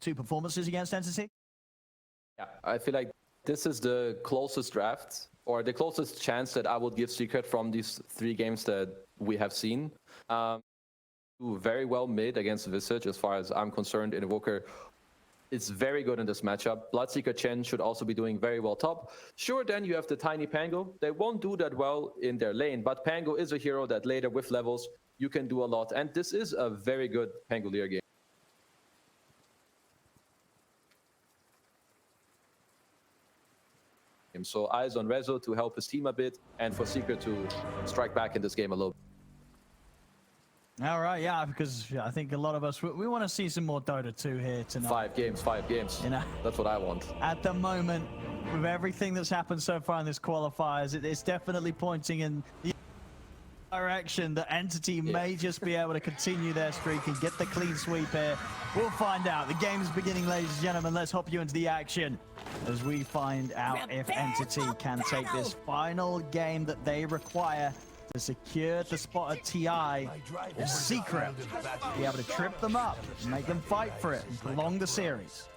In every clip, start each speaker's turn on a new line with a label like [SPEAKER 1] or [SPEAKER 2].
[SPEAKER 1] two performances against Entity?
[SPEAKER 2] Yeah, I feel like this is the closest draft or the closest chance that I would give Secret from these 3 games that we have seen. Do very well mid against Visage as far as I'm concerned. Invoker is very good in this matchup. Bloodseeker Chen should also be doing very well top. Sure, then you have the tiny Pango. They won't do that well in their lane, but Pango is a hero that later with levels you can do a lot. And this is a very good Pangolier game. So eyes on Rezo to help his team a bit, and for Secret to strike back in this game a little bit.
[SPEAKER 1] All right, yeah, because I think a lot of us, we want to see some more Dota 2 here tonight.
[SPEAKER 2] 5 games.
[SPEAKER 1] You know,
[SPEAKER 2] that's what I want.
[SPEAKER 1] At the moment, with everything that's happened so far in this qualifiers, it's definitely pointing in the direction that Entity may just be able to continue their streak and get the clean sweep here. We'll find out. The game is beginning, ladies and gentlemen. Let's hop you into the action as we find out if Entity can take this final game that they require to secure the spot at TI or Secret, be able to trip them up, make them fight for it, and prolong the series.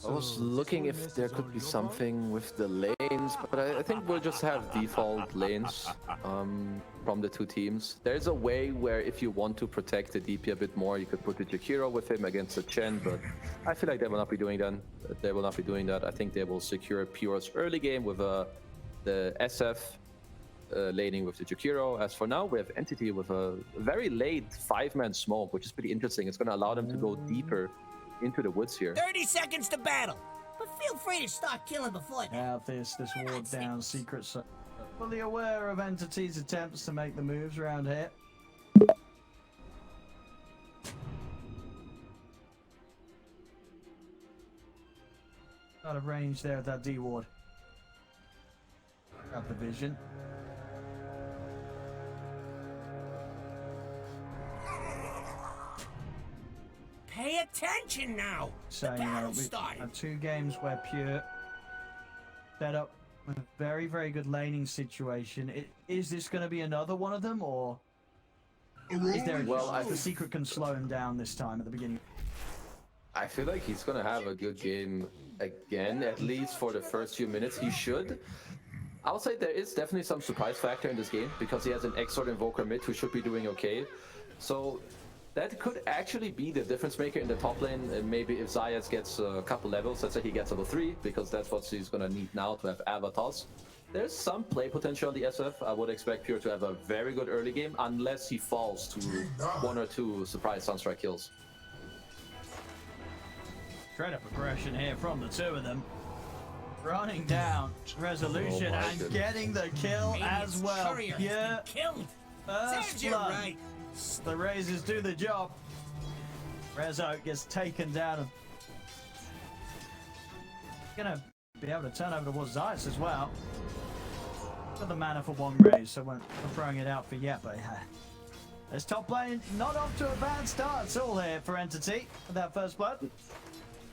[SPEAKER 2] I was looking if there could be something with the lanes, but I think we'll just have default lanes from the 2 teams. There's a way where if you want to protect the DP a bit more, you could put the Jakiro with him against the Chen, but I feel like they will not be doing that. I think they will secure Pure's early game with the SF laning with the Jakiro. As for now, we have Entity with a very late 5-man smoke, which is pretty interesting. It's going to allow them to go deeper into the woods here.
[SPEAKER 3] 30 seconds to battle, but feel free to start killing before that.
[SPEAKER 1] Now this ward down, Secret fully aware of Entity's attempts to make the moves around here. Out of range there at that D ward. Grab the vision.
[SPEAKER 3] Pay attention now.
[SPEAKER 1] So,
[SPEAKER 3] the battle's starting.
[SPEAKER 1] We have 2 games where Pure set up with a very, very good laning situation. Is this going to be another one of them, or is there the Secret can slow him down this time at the beginning?
[SPEAKER 2] I feel like he's going to have a good game again, at least for the first few minutes. He should. I'll say there is definitely some surprise factor in this game because he has an Exort Invoker mid who should be doing okay. So that could actually be the difference maker in the top lane. And maybe if Zayas gets a couple levels, let's say he gets level 3, because that's what he's going to need now to have avatars. There's some play potential on the SF. I would expect Pure to have a very good early game, unless he falls to 1 or 2 surprise Sunstrike kills.
[SPEAKER 1] Shred of progression here from the 2 of them. Running down Resolution and getting the kill as well. Pure first blood. Right. The Razors do the job. Rezo gets taken down. And gonna be able to turn over towards Zayas as well. Got the mana for 1 raise, so we're throwing it out for yet, but this top lane not off to a bad start at all here for Entity with that first blood.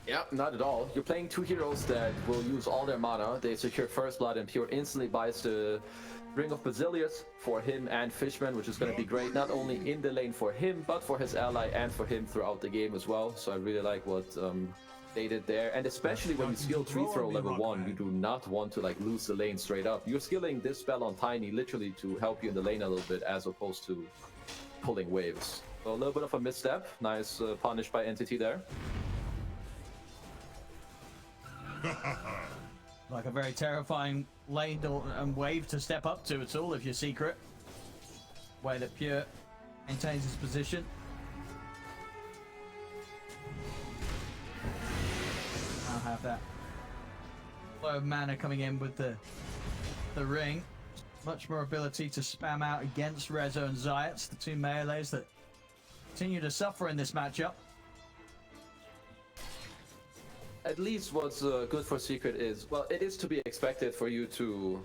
[SPEAKER 2] Yeah, not at all. You're playing 2 heroes that will use all their mana. They secure first blood, and Pure instantly buys the Ring of Basilius for him and Fishman, which is going to be great, not only in the lane for him, but for his ally and for him throughout the game as well. So I really like what they did there. And especially when you skill tree throw level 1, you do not want to like lose the lane straight up. You're skilling this spell on Tiny literally to help you in the lane a little bit, as opposed to pulling waves. So a little bit of a misstep. Nice punish by Entity there.
[SPEAKER 1] Like a very terrifying lane and wave to step up to at all if you're Secret. Way that Pure maintains his position. I'll have that flow of mana coming in with the ring. Much more ability to spam out against Rezo and Zayas, the 2 melees that continue to suffer in this matchup.
[SPEAKER 2] at least what's good for Secret is, well, it is to be expected for you to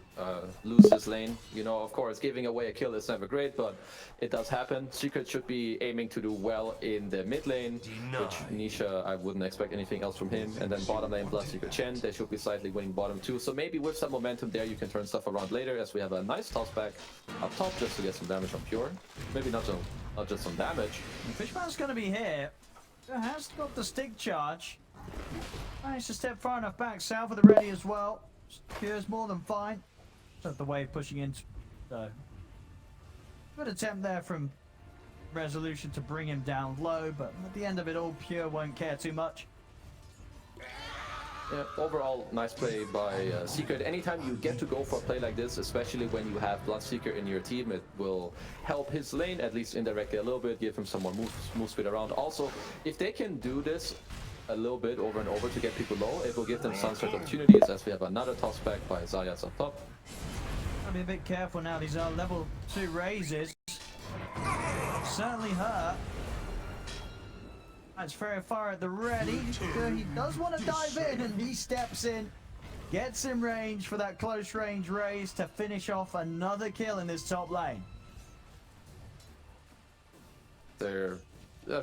[SPEAKER 2] lose this lane. You know, of course, giving away a kill is never great, but it does happen. Secret should be aiming to do well in the mid lane, which Nisha, I wouldn't expect anything else from him. And then bottom lane plus Secret Chen, they should be slightly winning bottom too. So maybe with some momentum there, you can turn stuff around later, as we have a nice toss back up top just to get some damage on Pure. Maybe not just some damage.
[SPEAKER 1] Fishman's going to be here. Has got the stick charge. Managed to step far enough back south of the ready as well. Pure's more than fine. Just the wave pushing in. So, good attempt there from Resolution to bring him down low, but at the end of it all, Pure won't care too much.
[SPEAKER 2] Yeah, overall, nice play by Secret. Anytime you get to go for a play like this, especially when you have Bloodseeker in your team, it will help his lane, at least indirectly a little bit, give him some more move speed around. Also, if they can do this a little bit over and over to get people low, it will give them sunset opportunities, as we have another toss back by Zayas up top.
[SPEAKER 1] I'll be a bit careful now. These are level 2 raises. Certainly hurt. That's very far at the ready. He does want to dive in, and he steps in. Gets in range for that close range raise to finish off another kill in this top lane.
[SPEAKER 2] They're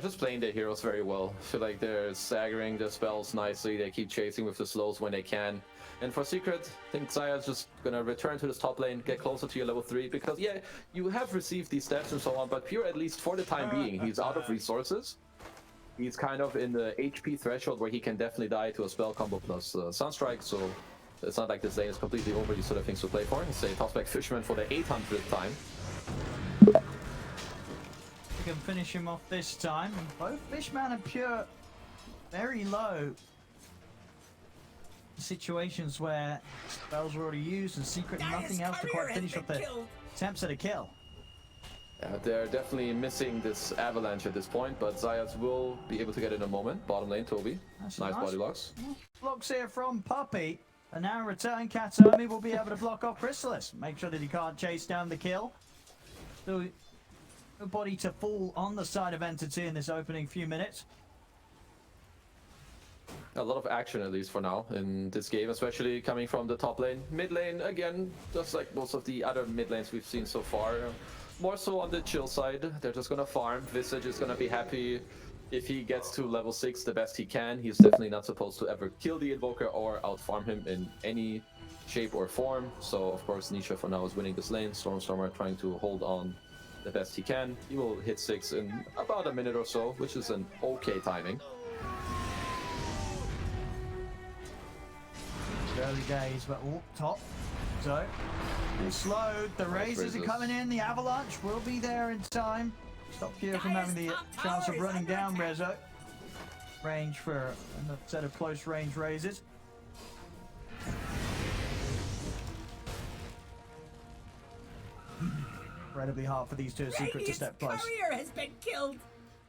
[SPEAKER 2] just playing their heroes very well. I feel like they're staggering their spells nicely. They keep chasing with the slows when they can. And for Secret, I think Zaya's just gonna return to this top lane, get closer to your level 3, because yeah, you have received these steps and so on, but Pure, at least for the time being, he's out of resources. He's kind of in the HP threshold where he can definitely die to a spell combo plus Sunstrike, so it's not like this lane is completely over. You still have things to play for. Say toss back Fisherman for the 800th time.
[SPEAKER 1] We can finish him off this time. And both Fishman and Pure very low. Situations where spells were already used and Secret nothing else to quite finish off the attempts at a kill.
[SPEAKER 2] Yeah, they're definitely missing this avalanche at this point, but Zayas will be able to get it in a moment. Bottom lane, Toby. Nice body locks.
[SPEAKER 1] Blocks here from Puppy. And now in return, Katomi will be able to block off Chrysalis. Make sure that he can't chase down the kill. So, nobody to fall on the side of Entity in this opening few minutes.
[SPEAKER 2] A lot of action, at least for now, in this game, especially coming from the top lane. Mid lane, again, just like most of the other mid lanes we've seen so far. More so on the chill side. They're just gonna farm. Visage is gonna be happy if he gets to level 6 the best he can. He's definitely not supposed to ever kill the Invoker or outfarm him in any shape or form. So, of course, Nisha for now is winning this lane. Stormstormer trying to hold on the best he can. He will hit 6 in about a minute or so, which is an okay timing.
[SPEAKER 1] Early days, but top. So, it's slowed. The raises are coming in. The avalanche will be there in time. Stop Pure from having the chance of running down Rezo. Range for a set of close range raises. Incredibly hard for these two Secret to step close.
[SPEAKER 3] Courier has been killed.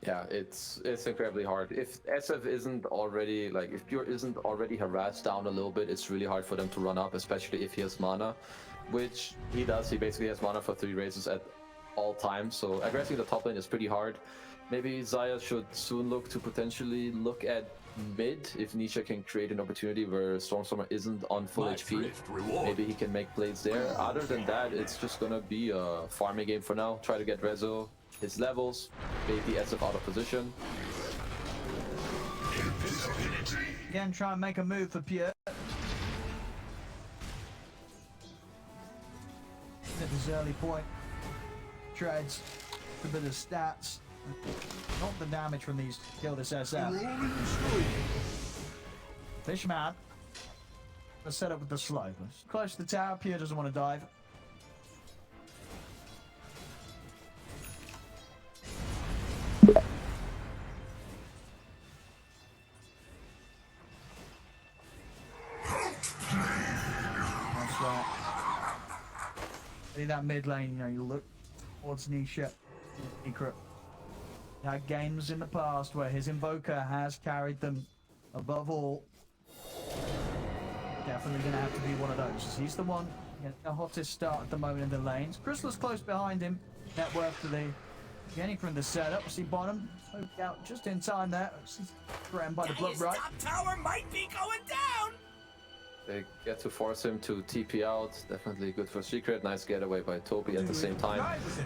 [SPEAKER 2] Yeah, it's incredibly hard. If SF isn't already, like, if Pure isn't already harassed down a little bit, it's really hard for them to run up, especially if he has mana, which he does. He basically has mana for 3 raises at all times, so aggressing the top lane is pretty hard. Maybe Zaya should soon look to potentially look at mid if Nisha can create an opportunity where Stormstormer isn't on full HP. Maybe he can make plays there. Other than that, it's just gonna be a farming game for now. Try to get Rezo his levels, bait the SF out of position.
[SPEAKER 1] Again, try and make a move for Pure. At this early point, treads a bit of stats, not the damage from these kill this SF. Fishman, let's set up with the slow. Close to the tower, Pure doesn't want to dive. That mid lane, you know, you look towards Nisha, Secret. He had games in the past where his Invoker has carried them above all. Definitely going to have to be one of those. He's the one getting the hottest start at the moment in the lanes. Crystal's close behind him. Net worth to the Getting from the setup, see bottom, poked out just in time there. Grabbed by the block
[SPEAKER 3] His
[SPEAKER 1] right.
[SPEAKER 3] top tower might be going down.
[SPEAKER 2] They get to force him to TP out. Definitely good for Secret. Nice getaway by Toby at the same time.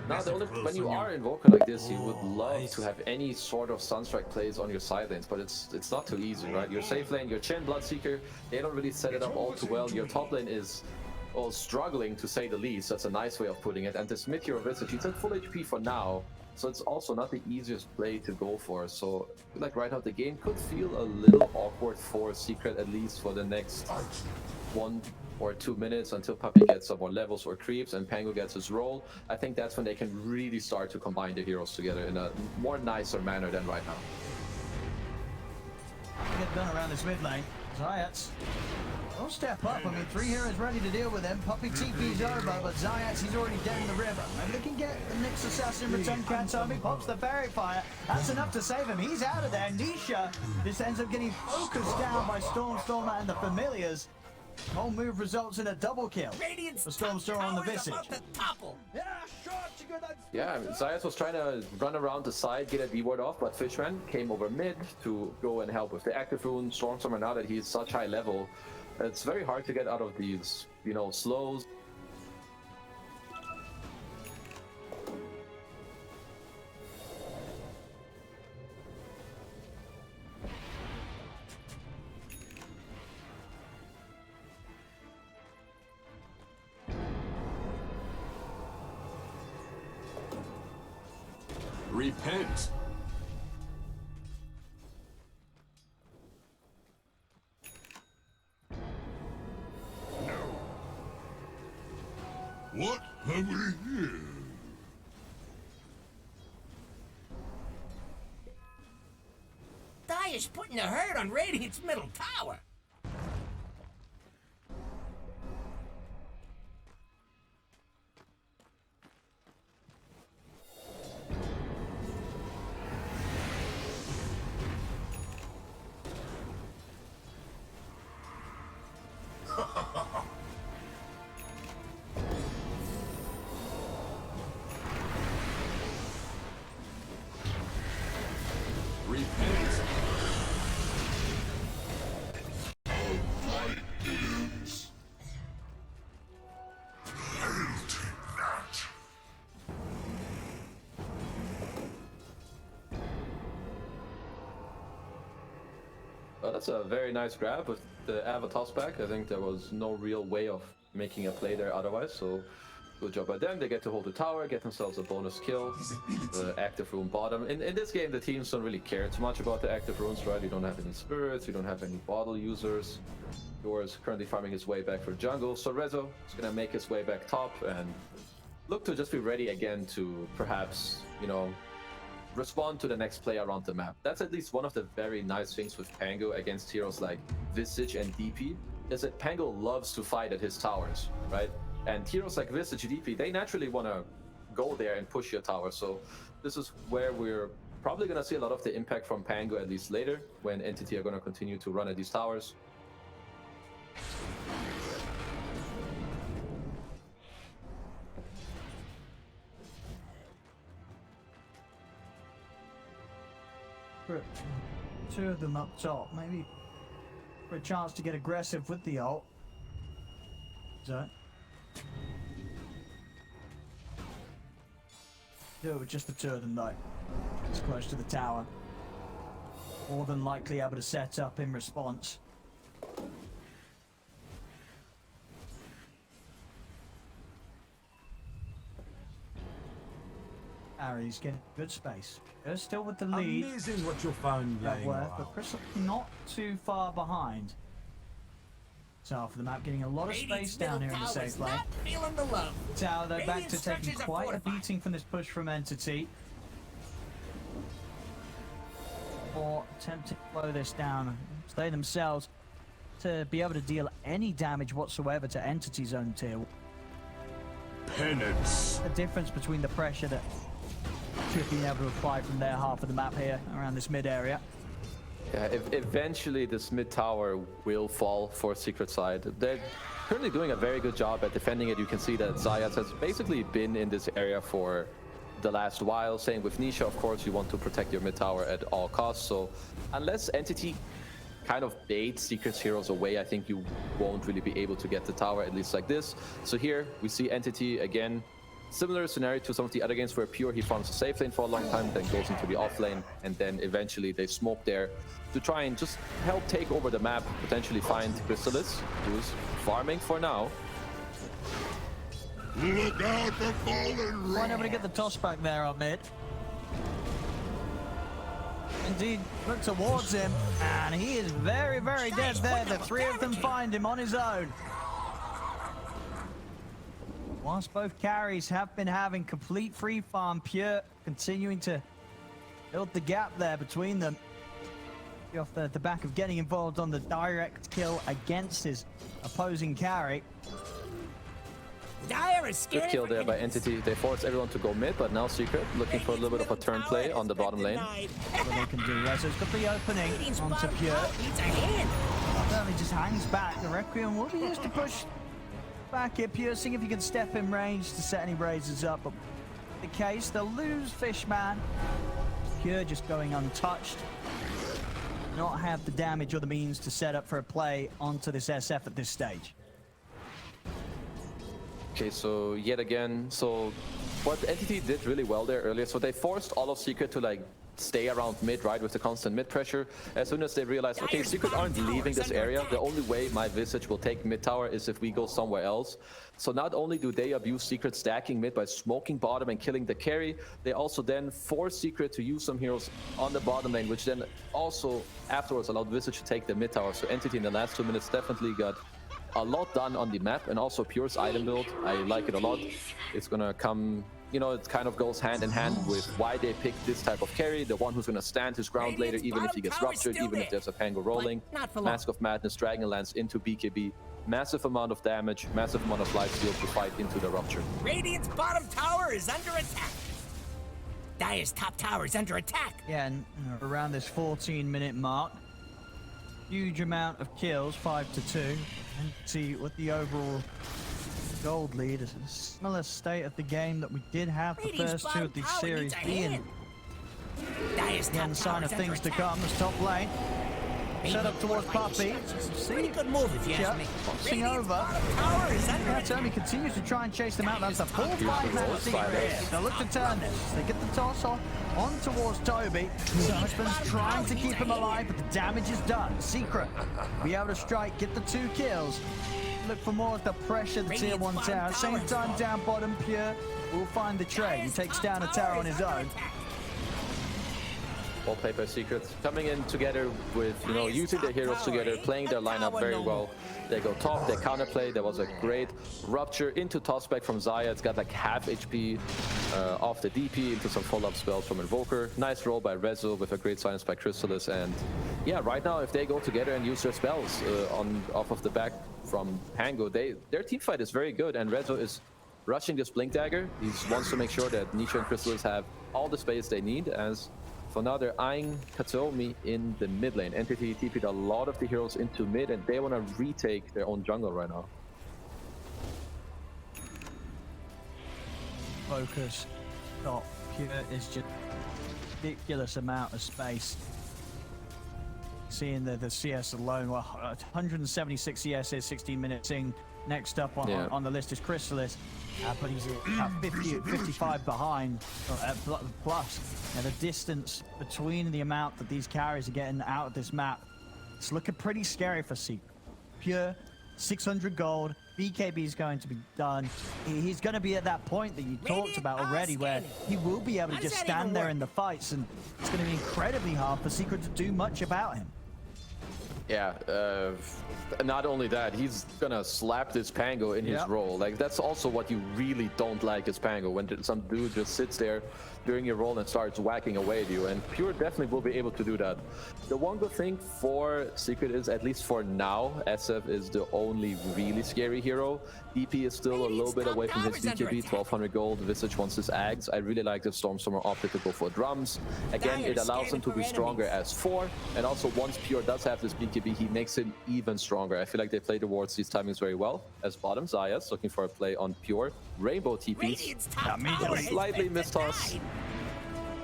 [SPEAKER 2] Now, when you are invoker like this, you would love to have any sort of Sunstrike plays on your side lanes, but it's not too easy, right? Your safe lane, your Chen Bloodseeker, they don't really set it up all too well. Your top lane is, well, struggling to say the least. That's a nice way of putting it. And this mid-hero Visage, he's at full HP for now, so it's also not the easiest play to go for. So I feel like right now the game could feel a little awkward for Secret, at least for the next 1 or 2 minutes until Puppy gets some more levels or creeps and Pango gets his role. I think that's when they can really start to combine the heroes together in a more nicer manner than right now.
[SPEAKER 1] Get done around this mid lane. Zayats will step up. I mean, 3 heroes ready to deal with him. Puppy TP's over, but Zayats, he's already dead in the river. Maybe they can get the Nyx Assassin return. Kantami pops the Fairy Fire. That's enough to save him. He's out of there. Nisha just ends up getting focused down by Stormer and the Familiars. Whole move results in a double kill.
[SPEAKER 3] Radiant's
[SPEAKER 1] The Stormer on the Visage.
[SPEAKER 3] about to topple.
[SPEAKER 2] Yeah, Zayas was trying to run around the side, get a D-ward off, but Fishman came over mid to go and help with the active rune. Stormstormer, now that he's such high level, it's very hard to get out of these, you know, slows.
[SPEAKER 4] Repent.
[SPEAKER 5] What have we here?
[SPEAKER 3] Dire's putting a hurt on Radiant's middle tower.
[SPEAKER 4] Repent.
[SPEAKER 2] That's a very nice grab with the Ava toss back. I think there was no real way of making a play there otherwise, so good job by them. They get to hold the tower, get themselves a bonus kill. The active rune bottom. In this game, the teams don't really care too much about the active runes, right? You don't have any spirits, you don't have any bottle users. Yours currently farming his way back for jungle. So Rezo is gonna make his way back top and look to just be ready again to perhaps, you know, respond to the next play around the map. That's at least one of the very nice things with Pango against heroes like Visage and DP, is that Pango loves to fight at his towers, right? And heroes like Visage, DP, they naturally want to go there and push your tower. So this is where we're probably going to see a lot of the impact from Pango, at least later, when Entity are going to continue to run at these towers.
[SPEAKER 1] Two of them up top, maybe for a chance to get aggressive with the ult. So do it with just the 2 of them though. It's close to the tower. More than likely able to set up in response. Harry's getting good space. They're still with the lead.
[SPEAKER 4] Amazing what you found lying
[SPEAKER 1] Worth,
[SPEAKER 4] around.
[SPEAKER 1] but Crystal not too far behind. So half of the map getting a lot of space down here in the safe lane.
[SPEAKER 3] Not feeling the love.
[SPEAKER 1] Tower though back
[SPEAKER 3] Radiant
[SPEAKER 1] to taking
[SPEAKER 3] structures are
[SPEAKER 1] quite a
[SPEAKER 3] fortified.
[SPEAKER 1] beating from this push from Entity. Or attempting to slow this down. They themselves to be able to deal any damage whatsoever to Entity's own tier.
[SPEAKER 4] Penance.
[SPEAKER 1] The difference between the pressure that should be able to apply from their half of the map here around this mid area.
[SPEAKER 2] Yeah, eventually this mid tower will fall for Secret side. They're currently doing a very good job at defending it. You can see that Zayas has basically been in this area for the last while. Same with Nisha, of course, you want to protect your mid tower at all costs. So unless Entity kind of bait Secret's heroes away, I think you won't really be able to get the tower, at least like this. So here we see Entity again. Similar scenario to some of the other games where Pure, he farms a safe lane for a long time, then goes into the off lane, and then eventually they smoke there to try and just help take over the map, potentially find Chrysalis, who's farming for now.
[SPEAKER 5] Look out for falling
[SPEAKER 1] Might able to get the toss back there on mid. Indeed, look towards him, and he is very, very dead there. The three of them find him on his own. Whilst both carries have been having complete free farm, Pure continuing to build the gap there between them. Off the back of getting involved on the direct kill against his opposing carry.
[SPEAKER 3] Dire is scared.
[SPEAKER 2] Good kill there by Entity. They force everyone to go mid, but now Secret looking for a little bit of a turn play on the bottom lane.
[SPEAKER 1] What they can do, right? So it's got the opening onto Pure.
[SPEAKER 3] Needs a hand.
[SPEAKER 1] Certainly just hangs back. The Requiem will be used to push back here. Pure, seeing if you can step in range to set any razors up. But the case, they'll lose Fishman. Pure just going untouched. Not have the damage or the means to set up for a play onto this SF at this stage.
[SPEAKER 2] Okay, so yet again, so what Entity did really well there earlier, so they forced all of Secret to like stay around mid, right, with the constant mid pressure. As soon as they realized, okay, Secret aren't leaving this area, the only way my Visage will take mid tower is if we go somewhere else. So not only do they abuse Secret stacking mid by smoking bottom and killing the carry, they also then force Secret to use some heroes on the bottom lane, which then also afterwards allowed Visage to take the mid tower. So Entity in the last 2 minutes definitely got a lot done on the map, and also Pure's item build. I like it a lot. It's gonna come, you know, it kind of goes hand in hand with why they picked this type of carry, the one who's gonna stand his ground later, even if he gets ruptured, even if there's a Pango rolling. Mask of Madness, Dragonlance into BKB. Massive amount of damage, massive amount of lifesteal to fight into the rupture.
[SPEAKER 3] Radiant's bottom tower is under attack. Dire's top tower is under attack.
[SPEAKER 1] Yeah, and around this 14-minute mark, huge amount of kills, 5-2. And see what the overall gold lead is. A similar state of the game that we did have the first two of the Series B, and again, sign of things to come as top lane. Set up towards Puppey.
[SPEAKER 3] Pretty good move if you ask me.
[SPEAKER 1] Crossing over. Tommy continues to try and chase them out. That's a full 5-man secret here. They'll look to turn this. They get the toss on towards Toby. Husband's trying to keep him alive, but the damage is done. Secret be able to strike, get the 2 kills. Look for more of the pressure the tier 1 tower. Same time down bottom, Pure will find the trade. He takes down a tower on his own.
[SPEAKER 2] Well played by Secret, coming in together with, you know, using their heroes together, playing their lineup very well. They go top, they counterplay. There was a great rupture into tossback from Xayah. It's got like half HP off the DP into some follow-up spells from Invoker. Nice roll by Rezo with a great silence by Chrysalis. And yeah, right now if they go together and use their spells off of the back from Pango, their team fight is very good, and Rezo is rushing this Blink Dagger. He wants to make sure that Nisha and Chrysalis have all the space they need, as for now they're eyeing Kataomi in the mid lane. Entity TP'd a lot of the heroes into mid, and they want to retake their own jungle right now.
[SPEAKER 1] Focus. Stop. Pure is just ridiculous amount of space. Seeing the CS alone, well, 176 CS is 16 minutes in. Next up on the list is Chrysalis, but he's at 55 behind plus. Now the distance between the amount that these carries are getting out of this map, it's looking pretty scary for Secret. Pure, 600 gold, BKB is going to be done. He's going to be at that point that you talked about already, where he will be able to just stand there in the fights, and it's going to be incredibly hard for Secret to do much about him.
[SPEAKER 2] Yeah, not only that, he's gonna slap this Pango in his role. Like, that's also what you really don't like as Pango, when some dude just sits there during your role and starts whacking away at you, and Pure definitely will be able to do that. The one good thing for Secret is, at least for now, SF is the only really scary hero. DP is still a little bit away from his BKB, 1200 gold. Visage wants his Ags. I really like the Stormstormer opted to go for drums. Again, it allows him to be stronger as 4. And also, once Pure does have this BKB, he makes him even stronger. I feel like they play towards these timings very well. As bottom, Zayas looking for a play on Pure. Rainbow TPs. Slightly mistoss.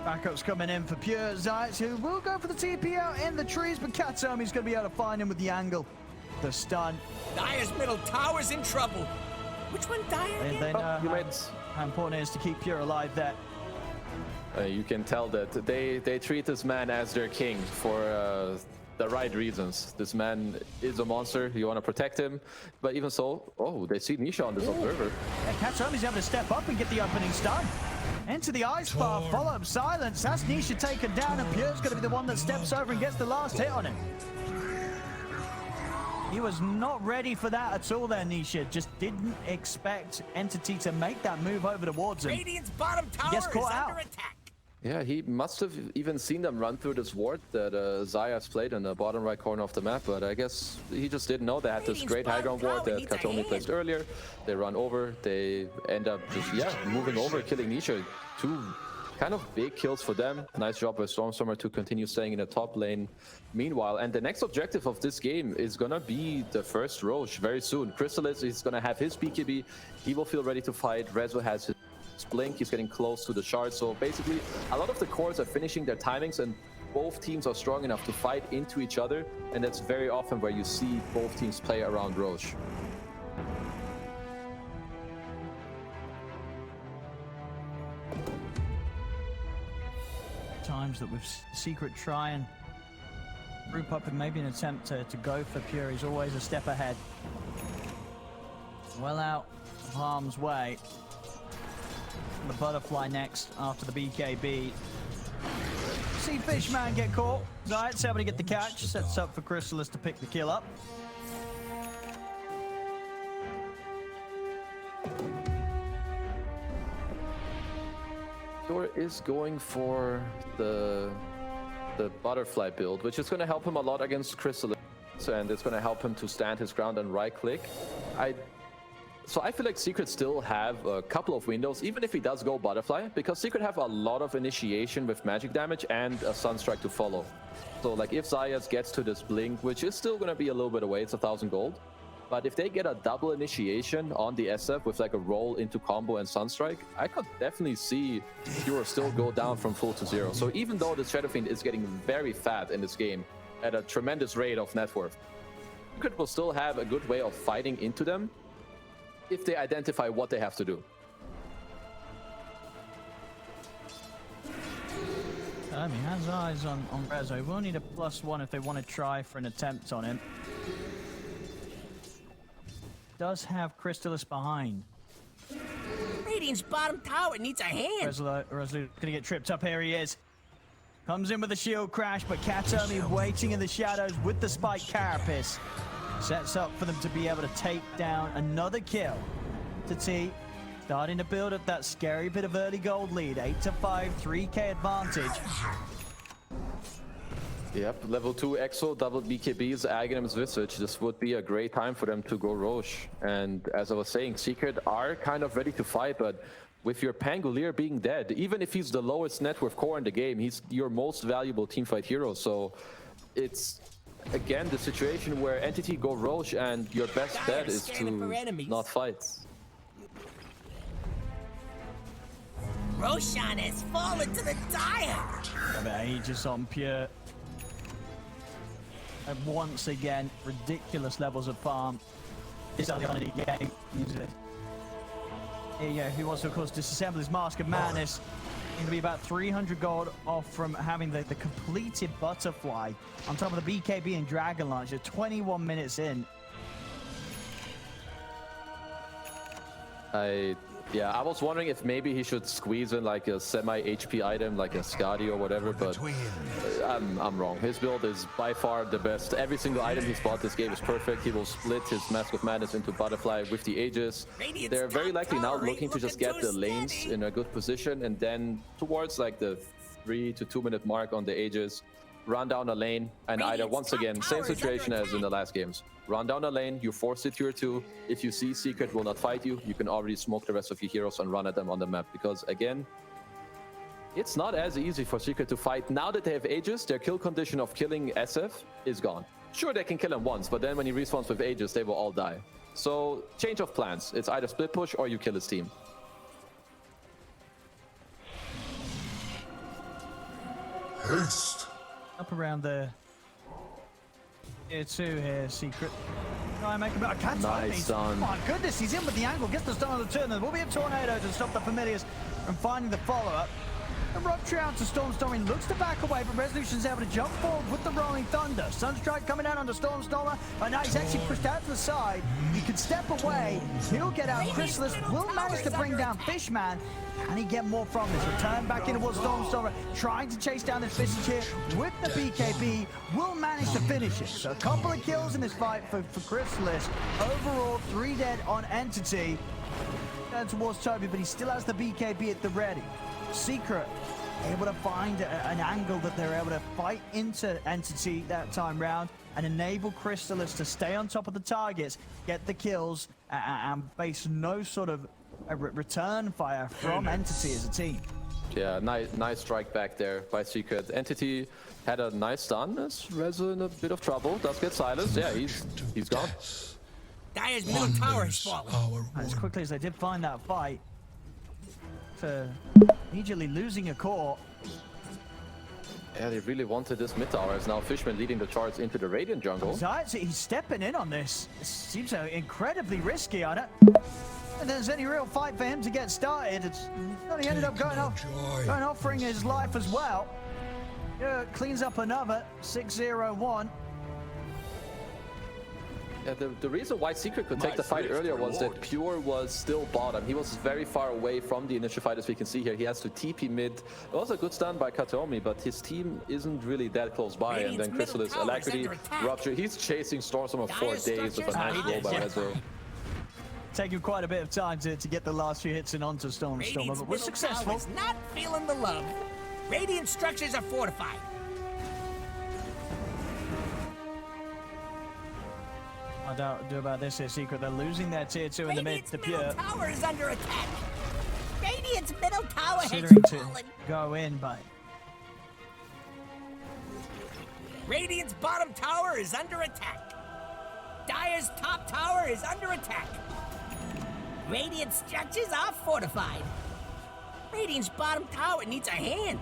[SPEAKER 1] Backups coming in for Pure Zayas, who will go for the TP out in the trees, but Katsumi's going to be able to find him with the angle. The stun.
[SPEAKER 3] Dire's middle tower's in trouble. Which one, Dire?
[SPEAKER 1] They know how important it is to keep Pure alive there.
[SPEAKER 2] You can tell that they treat this man as their king for the right reasons. This man is a monster. You want to protect him. But even so, oh, they see Nisha on this observer.
[SPEAKER 1] Yeah, Katsumi's able to step up and get the opening stun. Into the ice bar, follow up silence. That's Nisha taken down, and Pure's going to be the one that steps over and gets the last hit on him. He was not ready for that at all there, Nisha. Just didn't expect Entity to make that move over towards him.
[SPEAKER 3] Radiant's bottom tower
[SPEAKER 1] Gets
[SPEAKER 3] is
[SPEAKER 1] caught
[SPEAKER 3] under
[SPEAKER 1] out.
[SPEAKER 3] attack.
[SPEAKER 2] Yeah, he must have even seen them run through this ward that Zayas played in the bottom right corner of the map, but I guess he just didn't know they had this great high ground ward that Katomi placed earlier. They run over, they end up just, moving over, killing Nisha. 2 kind of big kills for them. Nice job by Stormstormer to continue staying in the top lane. Meanwhile, and the next objective of this game is gonna be the first Roche very soon. Chrysalis is gonna have his BKB. He will feel ready to fight. Rezo has his blink. He's getting close to the shard. So basically, a lot of the cores are finishing their timings, and both teams are strong enough to fight into each other. And that's very often where you see both teams play around Roche.
[SPEAKER 1] Times that with Secret try and group up and maybe an attempt to go for Pure. He's always a step ahead. Well out of harm's way. The butterfly next after the BKB. See Fishman get caught. Zayat's able to get the catch. Sets up for Chrysalis to pick the kill up.
[SPEAKER 2] Pure is going for the butterfly build, which is going to help him a lot against Chrysalis, and it's going to help him to stand his ground and right click. So I feel like Secret still have a couple of windows, even if he does go butterfly, because Secret have a lot of initiation with magic damage and a Sunstrike to follow. So like if Zayas gets to this blink, which is still going to be a little bit away, it's 1,000 gold. But if they get a double initiation on the SF with like a roll into combo and Sunstrike, I could definitely see Pure still go down from full to 0. So even though the Shadow Fiend is getting very fat in this game at a tremendous rate of net worth, Secret will still have a good way of fighting into them if they identify what they have to do.
[SPEAKER 1] He has eyes on Rezo. He will need a +1 if they want to try for an attempt on him. Does have Chrysalis behind.
[SPEAKER 3] Radiant's bottom tower needs a hand.
[SPEAKER 1] Resolute gonna get tripped up. Here he is. Comes in with a shield crash, but Katomi waiting in the shadows with the spike carapace. Sets up for them to be able to take down another kill. To T, starting to build up that scary bit of early gold lead. 8-5, 3k advantage.
[SPEAKER 2] Yep, level 2 Exo, double BKBs, Aghanim's Visage. This would be a great time for them to go Roche. And as I was saying, Secret are kind of ready to fight, but with your Pangolier being dead, even if he's the lowest net worth core in the game, he's your most valuable teamfight hero. So it's, again, the situation where Entity go Roche and your best bet is to not fight.
[SPEAKER 3] Roshan has fallen to the Dire.
[SPEAKER 1] Aegis on Pure. And once again, ridiculous levels of farm. It's only on a game. Here you go. He wants to, of course, disassemble his Mask of Madness. Going to be about 300 gold off from having the completed butterfly on top of the BKB and Dragon Launcher. 21 minutes in.
[SPEAKER 2] Yeah, I was wondering if maybe he should squeeze in like a semi-HP item, like a Skadi or whatever, but I'm wrong. His build is by far the best. Every single item he's bought this game is perfect. He will split his Mask of Madness into Butterfly with the Aegis. They're very likely now looking to just get the lanes in a good position, and then towards like the 3 to 2 minute mark on the Aegis, run down a lane, and either, once again, same situation as in the last games. Run down a lane, you force it tier 2. If you see Secret will not fight you, you can already smoke the rest of your heroes and run at them on the map. Because, again, it's not as easy for Secret to fight. Now that they have Aegis, their kill condition of killing SF is gone. Sure, they can kill him once, but then when he respawns with Aegis, they will all die. So, change of plans. It's either split push or you kill his team.
[SPEAKER 5] Haste.
[SPEAKER 1] Up around the tier 2 here, Secret. Try and make him. I can't
[SPEAKER 2] Nice stun.
[SPEAKER 1] My goodness, he's in with the angle. Gets the stun on the turn. There will be a tornado to stop the Familiars from finding the follow-up. The rupture out to Stormstormer. Looks to back away, but Resolution's able to jump forward with the Rolling Thunder. Sunstrike coming down onto Stormstormer, but now he's actually pushed out to the side. He can step away. He'll get out. Chrysalis will manage to bring down Fishman. Can he get more from this? Return back in towards Stormstormer, trying to chase down this Visage here with the BKB. Will manage to finish it. So a couple of kills in this fight for Chrysalis. Overall, 3 dead on Entity. Down towards Toby, but he still has the BKB at the ready. Secret able to find an angle that they're able to fight into Entity that time round and enable Chrysalis to stay on top of the targets, get the kills, and face no sort of return fire from Entity as a team.
[SPEAKER 2] Yeah, nice strike back there by Secret. Entity had a nice stun. As Reza in a bit of trouble. Does get silenced. Yeah, he's gone.
[SPEAKER 3] Dire's middle tower has fallen.
[SPEAKER 1] As quickly as they did find that fight, immediately losing a core.
[SPEAKER 2] Yeah, they really wanted this mid tower. As now Fishman leading the charge into the Radiant jungle.
[SPEAKER 1] He's stepping in on this. It seems so incredibly risky on it. And there's any real fight for him to get started. He ended up going offering his life as well. Yeah, cleans up another 6-0-1.
[SPEAKER 2] Yeah, the reason why Secret could take the fight earlier was that Pure was still bottom. He was very far away from the initial fight, as we can see here. He has to TP mid. It was a good stun by Katomi, but his team isn't really that close by. And then Chrysalis, Alacrity, Rupture. He's chasing Stormstormer for 4 days with a nice roll by Rezo.
[SPEAKER 1] Taking quite a bit of time to get the last few hits in onto Stormstormer, but was successful.
[SPEAKER 3] Not feeling the love. Radiant structures are fortified.
[SPEAKER 1] I don't do about this here, Secret. They're losing their tier 2 in the mid. The Pure
[SPEAKER 3] middle tower is under attack. Radiant's middle tower has
[SPEAKER 1] considering to
[SPEAKER 3] fallen.
[SPEAKER 1] go in, but
[SPEAKER 3] Radiant's bottom tower is under attack. Dire's top tower is under attack. Radiant structures are fortified. Radiant's bottom tower needs a hand.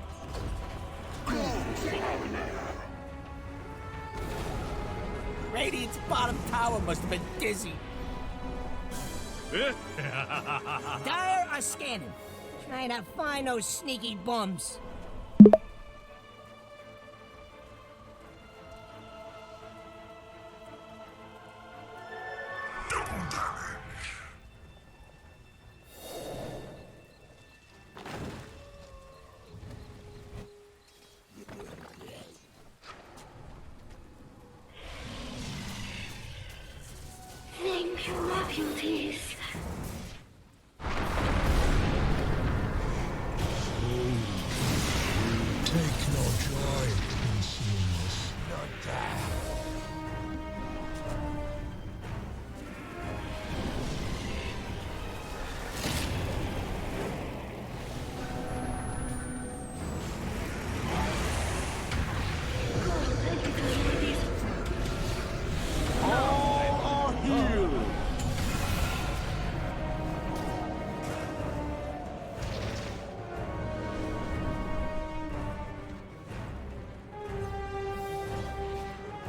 [SPEAKER 3] Radiant's bottom tower must have been dizzy. Dire are scanning, trying to find those sneaky bums.
[SPEAKER 6] Thank you, deputies.
[SPEAKER 5] Take no joy in seeing us not die.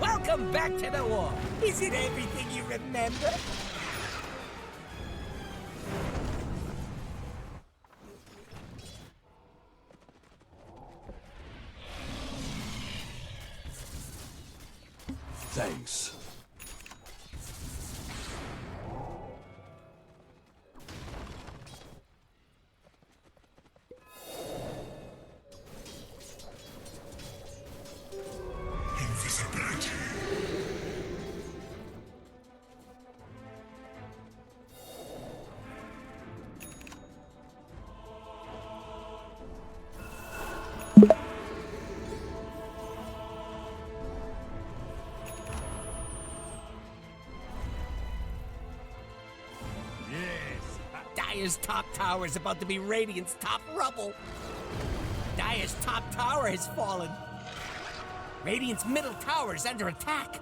[SPEAKER 3] Welcome back to the war. Is it everything you remember?
[SPEAKER 4] Thanks.
[SPEAKER 5] Invisibility.
[SPEAKER 3] Dire's top tower is about to be Radiant's top rubble. Dire's top tower has fallen. Radiant's middle tower is under attack.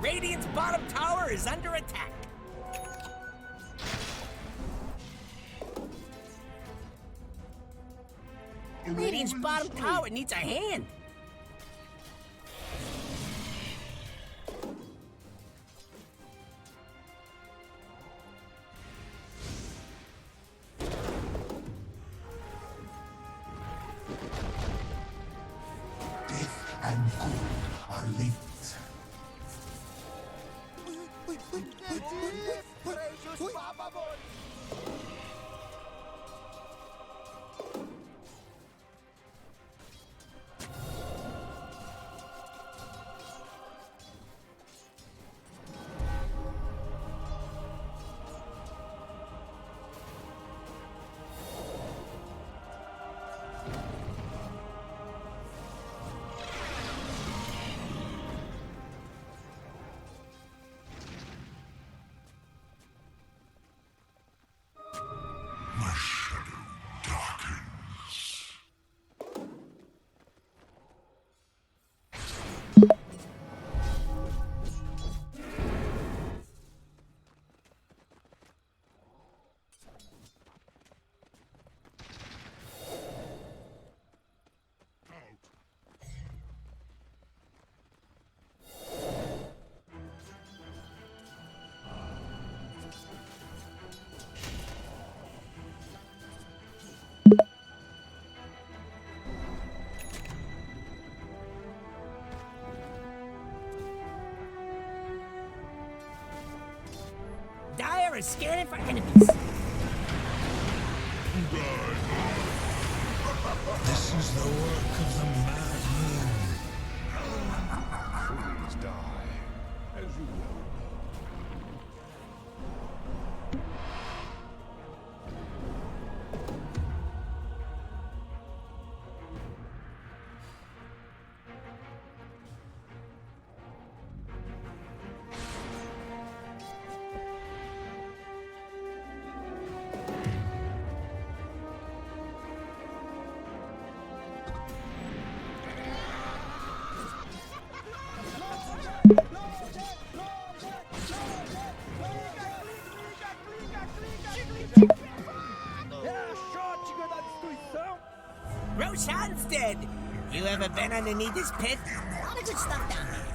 [SPEAKER 3] Radiant's bottom tower is under attack. Radiant's bottom tower needs a hand.
[SPEAKER 5] Death and good are linked. My shadow darkens.
[SPEAKER 3] Dire is scanning for enemies.
[SPEAKER 5] This is the work of the Mad Moon.
[SPEAKER 4] Please die. As you will.
[SPEAKER 3] Roshan's dead. You ever been underneath this pit? A lot of good stuff down there.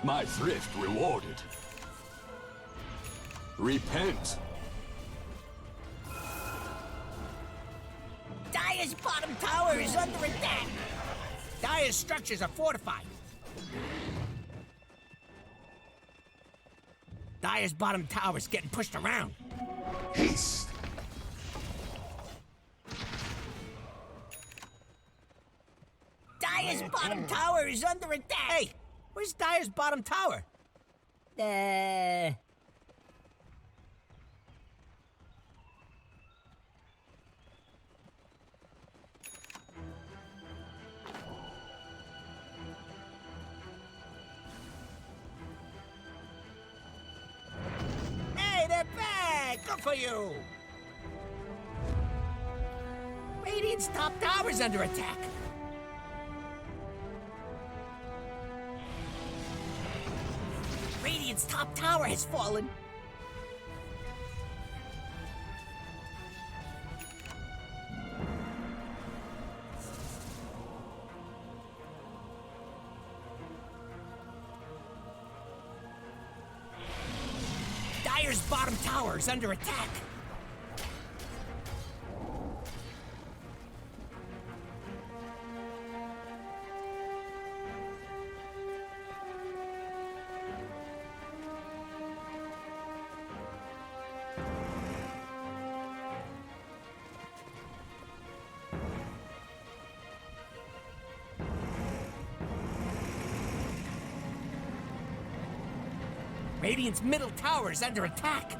[SPEAKER 4] My thrift rewarded. Repent.
[SPEAKER 3] Dire's bottom tower is under attack. Dire's structures are fortified. Dire's bottom tower is getting pushed around.
[SPEAKER 5] Haste.
[SPEAKER 3] Dire's bottom tower is under attack. Hey, where's Dire's bottom tower? Hey, they're back! Good for you! Radiant's top tower's under attack. Radiant's top tower has fallen. Dire's bottom tower is under attack. Radiant's middle tower is under attack.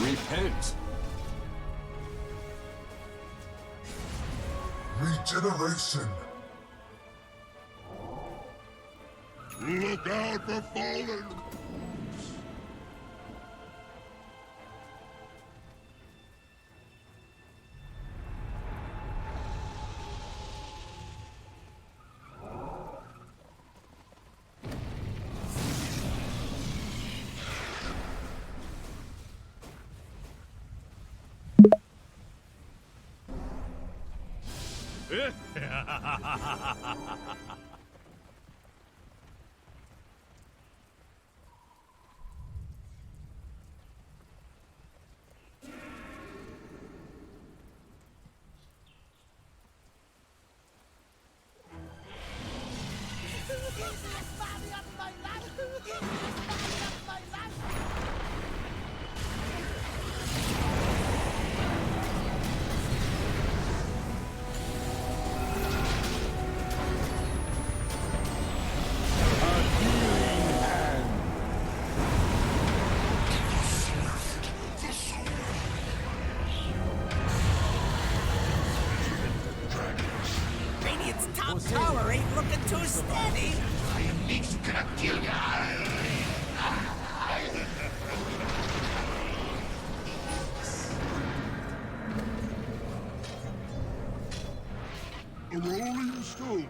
[SPEAKER 4] Repent.
[SPEAKER 5] Regeneration.
[SPEAKER 7] Look out for fallen!
[SPEAKER 3] Radiant's top tower ain't looking too steady.
[SPEAKER 7] A rolling stone.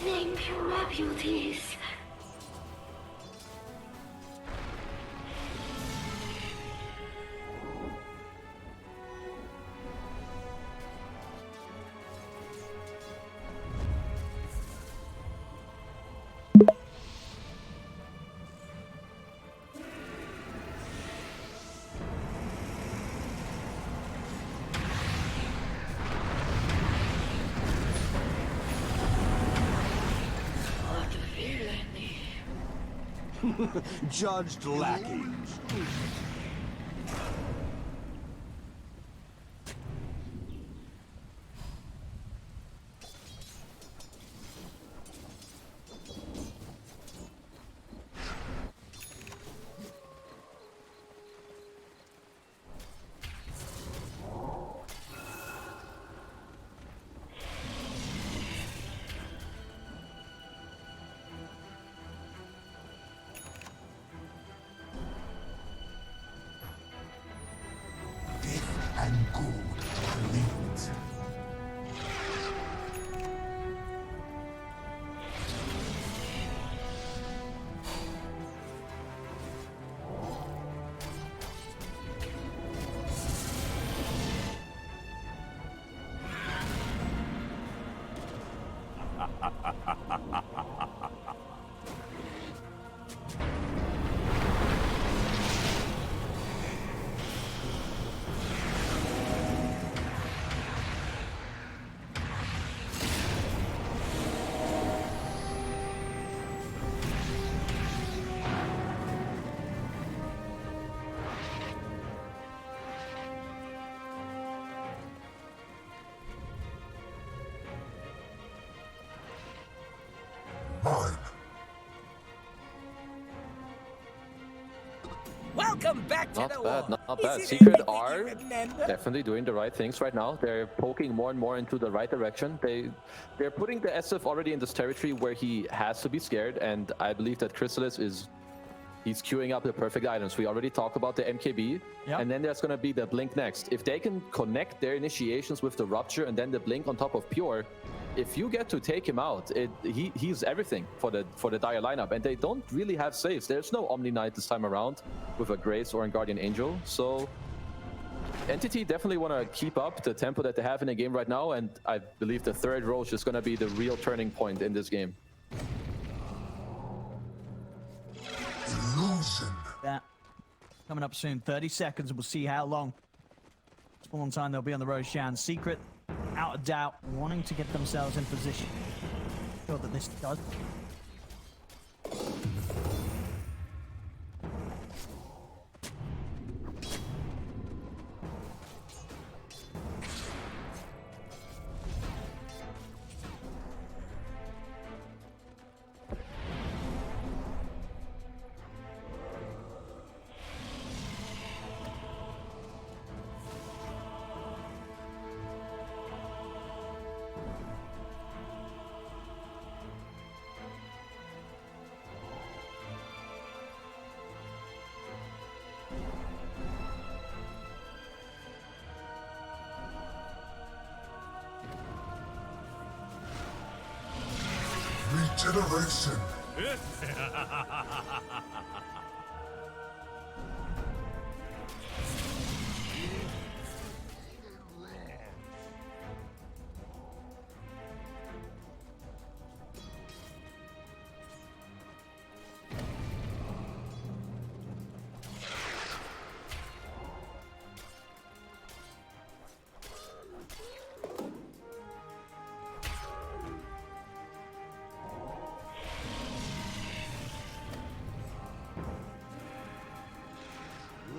[SPEAKER 6] Thank you, my beauties.
[SPEAKER 4] Judged lacking.
[SPEAKER 5] And good are linked. Mine.
[SPEAKER 3] Welcome back to
[SPEAKER 2] Not
[SPEAKER 3] the
[SPEAKER 2] bad,
[SPEAKER 3] war.
[SPEAKER 2] not
[SPEAKER 3] Is
[SPEAKER 2] bad.
[SPEAKER 3] it
[SPEAKER 2] Secret
[SPEAKER 3] anything you
[SPEAKER 2] are
[SPEAKER 3] remember?
[SPEAKER 2] definitely doing the right things right now. They're poking more and more into the right direction. They're putting the SF already in this territory where he has to be scared, and I believe that Chrysalis is He's queuing up the perfect items. We already talked about the MKB.
[SPEAKER 1] Yep.
[SPEAKER 2] And then there's going to be the Blink next. If they can connect their initiations with the Rupture and then the Blink on top of Pure, if you get to take him out, he's everything for the Dire lineup. And they don't really have saves. There's no Omni Knight this time around with a Grace or a Guardian Angel. So Entity definitely want to keep up the tempo that they have in the game right now. And I believe the third Roche is going to be the real turning point in this game.
[SPEAKER 4] Illusion.
[SPEAKER 1] That coming up soon. 30 seconds, and we'll see how long spawn time they'll be on the Roshan. Secret, out of doubt, wanting to get themselves in position. Sure that this does.
[SPEAKER 4] Regeneration.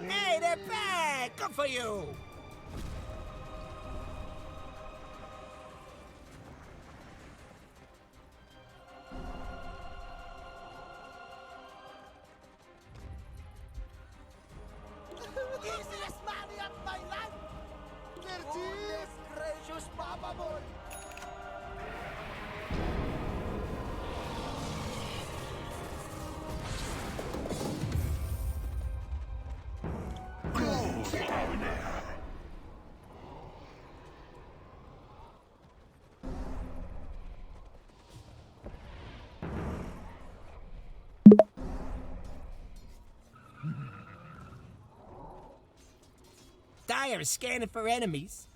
[SPEAKER 3] Hey, they're back! Good for you! Easiest money of my life! Goodness gracious, Papa Boy! Dire is scanning for enemies.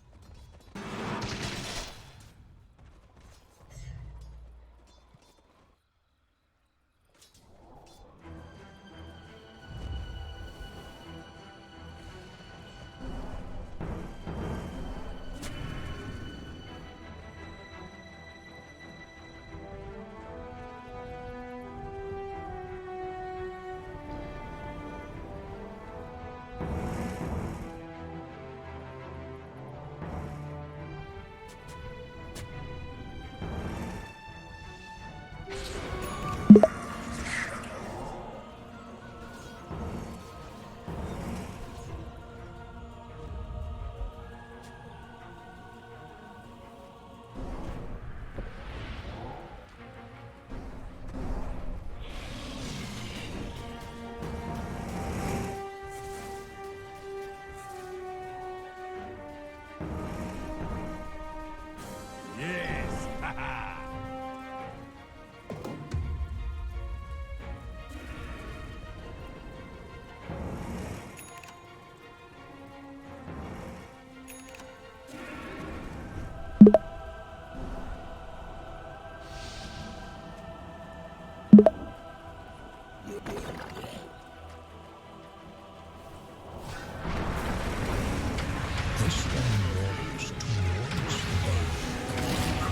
[SPEAKER 5] This one rolls towards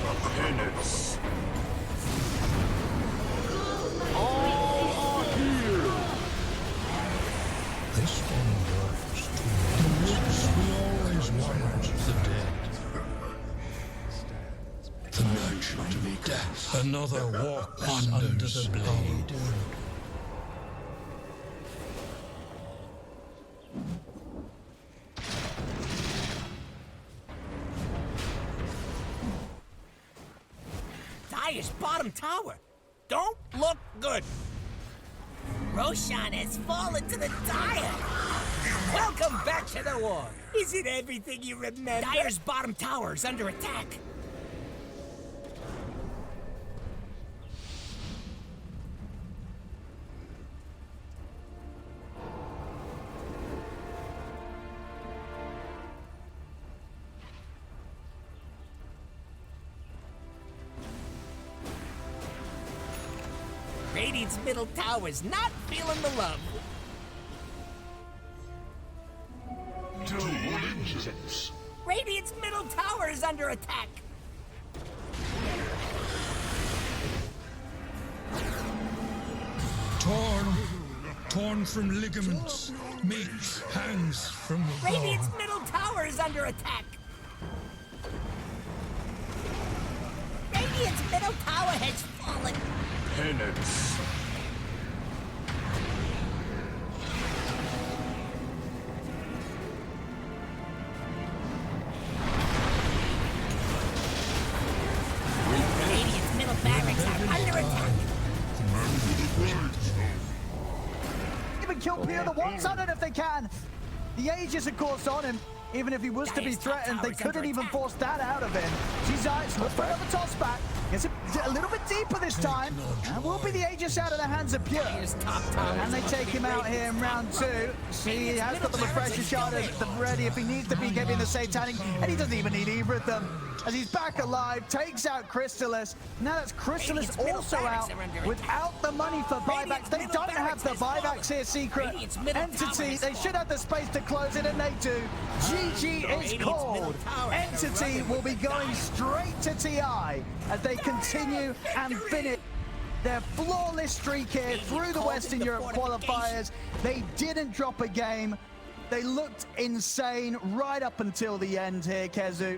[SPEAKER 5] the
[SPEAKER 4] Penance.
[SPEAKER 5] This one rolls towards we always wanted the dead. The merchant of death. Another walks under the blade.
[SPEAKER 3] Dire's bottom tower. Don't look good. Roshan has fallen to the Dire. Welcome back to the war. Is it everything you remember? Dire's bottom tower is under attack. Radiant's middle tower's not feeling the love. Radiant's middle tower is under attack.
[SPEAKER 5] Torn from ligaments, meat hangs from the
[SPEAKER 3] Radiant's middle tower is under attack. Radiant's middle tower has fallen.
[SPEAKER 7] Penance.
[SPEAKER 3] Radiant's middle barracks are under attack.
[SPEAKER 1] Even kill Pierre the once on it if they can. The Aegis, of course, on him. Even if he was to be threatened, they couldn't even force that out of him. Zayt's looks for another toss back. Gets a little bit deeper this time. And will be the Aegis out of the hands of Pure. And they take him out here in round 2. See, he has got the refresher shot ready if he needs to be giving the Satanic. And he doesn't even need either of them. As he's back alive, takes out Crystallis. Now that's Crystallis also out without the money for buybacks. They don't have the buybacks here, Secret Entity. They should have the space to close it, and they do. GG is called. Entity will be going straight to TI as they continue and finish their flawless streak here through the Western Europe qualifiers. They didn't drop a game. They looked insane right up until the end here, Kezu.